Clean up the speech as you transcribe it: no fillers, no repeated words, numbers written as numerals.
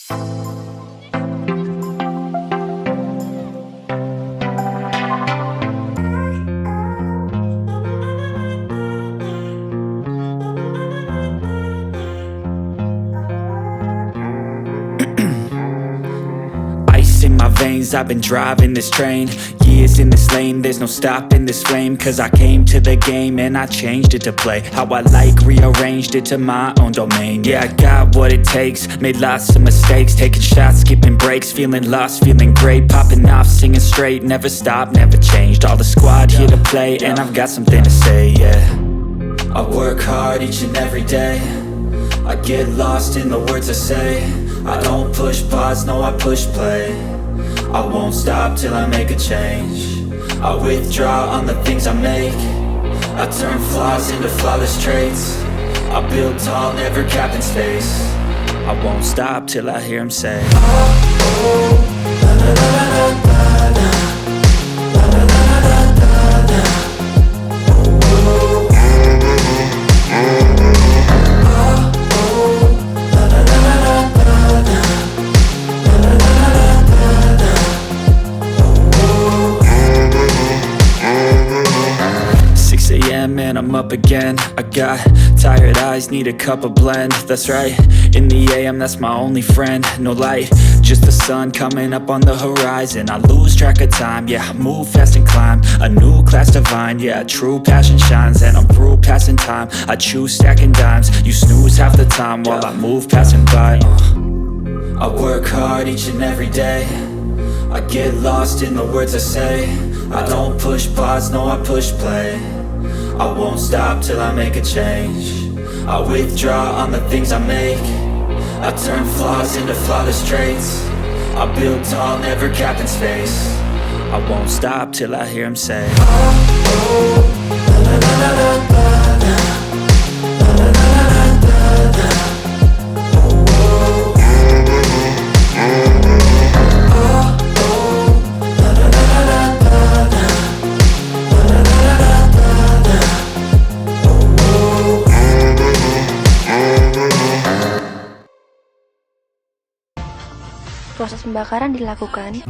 Ice in my veins, I've been driving this train. Years in this lane, there's no stopping this flame. Cause I came to the game and I changed it to play how I like, rearranged it to my own domain. Yeah, I got what it takes, made lots of mistakes, taking shots, skipping breaks, feeling lost, feeling great, popping off, singing straight, never stopped, never changed. All the squad here to play, and I've got something to say, yeah. I work hard each and every day, I get lost in the words I say. I don't push pause, no I push play. I won't stop till I make a change. I withdraw on the things I make. I turn flaws into flawless traits. I build tall, never capped in space. I won't stop till I hear him say, oh, oh, la la la la la la, la la la la la la, oh, oh, and I'm up again. I got tired eyes, need a cup of blend. That's right, in the AM, that's my only friend. No light, just the sun coming up on the horizon. I lose track of time, yeah, I move fast and climb a new class divine, yeah, true passion shines. And I'm through passing time, I choose stacking dimes. You snooze half the time while I move passing by. I work hard each and every day, I get lost in the words I say. I don't push pause, no I push play. I won't stop till I make a change. I withdraw on the things I make. I turn flaws into flawless traits. I build tall, never capped in space. I won't stop till I hear him say, oh, oh, la la la la la la, la la la la la la, oh, oh, Proses pembakaran dilakukan